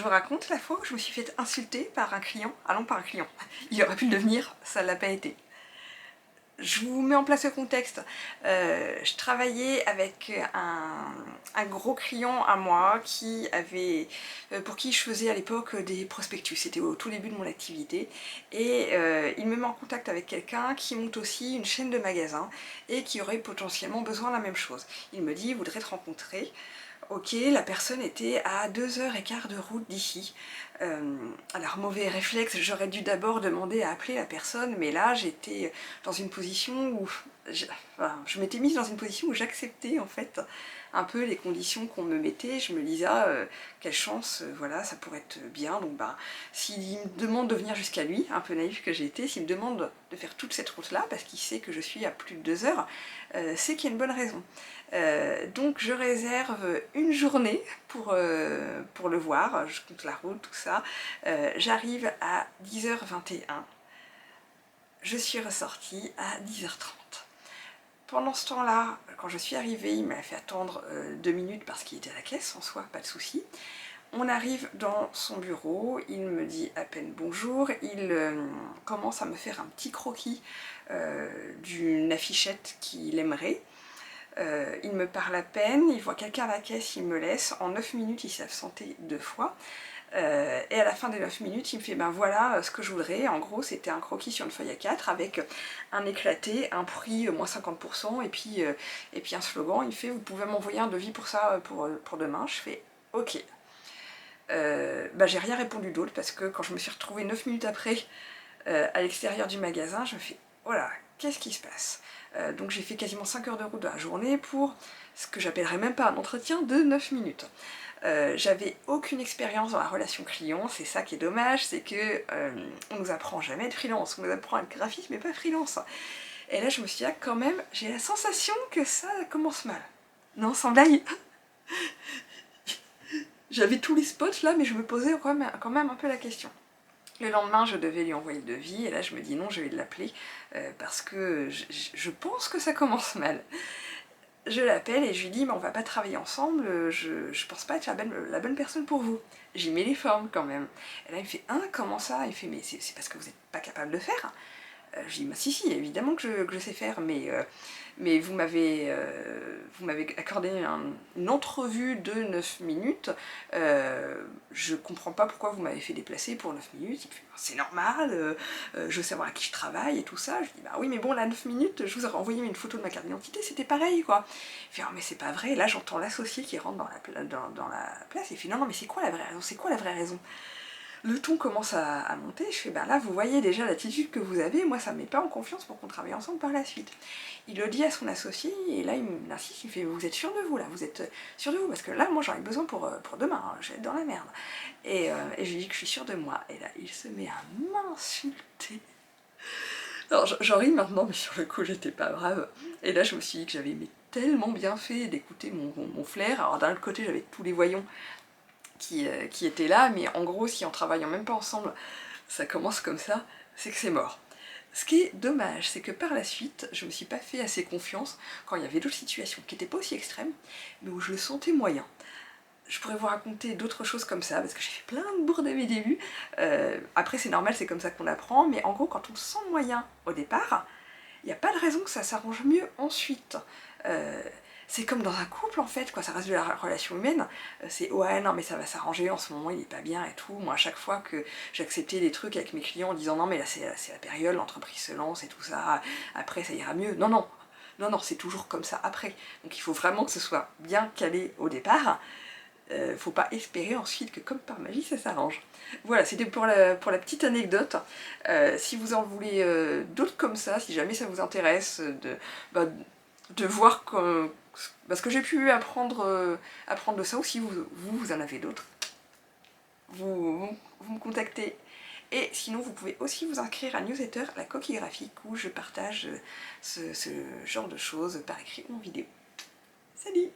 Je vous raconte la fois où je me suis fait insulter par un client. Ah non, par un client. Il aurait pu le devenir, ça ne l'a pas été. Je vous mets en place le contexte. Je travaillais avec un gros client à moi qui avait, pour qui je faisais à l'époque des prospectus. C'était au tout début de mon activité. Et il me met en contact avec quelqu'un qui monte aussi une chaîne de magasins et qui aurait potentiellement besoin de la même chose. Il me dit, il voudrait te rencontrer. Ok, la personne était à 2h15 de route d'ici. Alors mauvais réflexe, j'aurais dû d'abord demander à appeler la personne, mais là j'étais dans une position où je m'étais mise dans une position où j'acceptais en fait un peu les conditions qu'on me mettait. Je me disais quelle chance, voilà, ça pourrait être bien. Donc s'il me demande de venir jusqu'à lui, un peu naïf que j'ai été, s'il me demande de faire toute cette route là parce qu'il sait que je suis à plus de 2 heures, c'est qu'il y a une bonne raison. Donc je réserve une journée pour le voir, je compte la route, tout ça. J'arrive à 10h21, je suis ressortie à 10h30. Pendant ce temps-là, quand je suis arrivée, il m'a fait attendre 2 minutes parce qu'il était à la caisse, en soi, pas de souci. On arrive dans son bureau, il me dit à peine bonjour, il commence à me faire un petit croquis d'une affichette qu'il aimerait. Il me parle à peine, il voit quelqu'un à la caisse, il me laisse. En 9 minutes, il s'est absenté 2 fois. Et à la fin des 9 minutes, il me fait ben voilà ce que je voudrais. En gros, c'était un croquis sur une feuille A4 avec un éclaté, un prix moins 50% et puis un slogan. Il me fait vous pouvez m'envoyer un devis pour ça pour demain. Je fais ok. J'ai rien répondu d'autre parce que quand je me suis retrouvée 9 minutes après à l'extérieur du magasin, je me fais oh là, qu'est-ce qui se passe? Donc j'ai fait quasiment 5 heures de route dans la journée pour ce que j'appellerais même pas un entretien de 9 minutes. J'avais aucune expérience dans la relation client, c'est ça qui est dommage, c'est que on nous apprend jamais à être freelance, on nous apprend à être graphiste mais pas freelance. Et là je me suis dit quand même, j'ai la sensation que ça commence mal. Non, sans blague. J'avais tous les spots là mais je me posais quand même un peu la question. Le lendemain, je devais lui envoyer le devis, et là je me dis non, je vais l'appeler, parce que je pense que ça commence mal. Je l'appelle et je lui dis, mais on va pas travailler ensemble, je pense pas être la bonne personne pour vous. J'y mets les formes quand même. Et là il me fait, hein, comment ça? Il fait, mais c'est parce que vous n'êtes pas capable de faire. Je dis, bah si, évidemment que je sais faire, mais vous m'avez accordé une entrevue de 9 minutes, je comprends pas pourquoi vous m'avez fait déplacer pour 9 minutes. Il me fait, c'est normal, je veux savoir à qui je travaille et tout ça. Je dis, bah oui, mais bon, là, 9 minutes, je vous aurais envoyé une photo de ma carte d'identité, c'était pareil, quoi. Il fait, oh, mais c'est pas vrai. Et là, j'entends l'associé qui rentre dans la place, et il fait, non, mais c'est quoi la vraie raison? C'est quoi la vraie raison? Le ton commence à monter, je fais ben là vous voyez déjà l'attitude que vous avez, moi ça me met pas en confiance pour qu'on travaille ensemble par la suite. Il le dit à son associé et là il insiste, il me fait vous êtes sûr de vous là, vous êtes sûr de vous parce que là moi j'en ai besoin pour demain, hein, je vais être dans la merde. Et je lui dis que je suis sûre de moi et là il se met à m'insulter. Alors j'en ris maintenant mais sur le coup j'étais pas brave et là je me suis dit que j'avais tellement bien fait d'écouter mon flair. Alors d'un autre côté j'avais tous les voyons qui était là, mais en gros, si en travaillant même pas ensemble, ça commence comme ça, c'est que c'est mort. Ce qui est dommage, c'est que par la suite, je me suis pas fait assez confiance quand il y avait d'autres situations qui n'étaient pas aussi extrêmes, mais où je le sentais moyen. Je pourrais vous raconter d'autres choses comme ça, parce que j'ai fait plein de bourdes à mes débuts. Après, c'est normal, c'est comme ça qu'on apprend, mais en gros, quand on se sent moyen au départ, il n'y a pas de raison que ça s'arrange mieux ensuite. C'est comme dans un couple en fait, quoi, ça reste de la relation humaine, c'est ouais non mais ça va s'arranger, en ce moment il est pas bien et tout. Moi à chaque fois que j'acceptais des trucs avec mes clients en disant non mais là c'est la période, l'entreprise se lance et tout ça, après ça ira mieux, non, c'est toujours comme ça après. Donc il faut vraiment que ce soit bien calé au départ, faut pas espérer ensuite que comme par magie ça s'arrange. Voilà, c'était pour la petite anecdote. Si vous en voulez d'autres comme ça, si jamais ça vous intéresse de voir ce que j'ai pu apprendre de ça, ou si vous en avez d'autres, vous me contactez. Et sinon, vous pouvez aussi vous inscrire à la newsletter La Coquille Graphique, où je partage ce genre de choses par écrit ou en vidéo. Salut!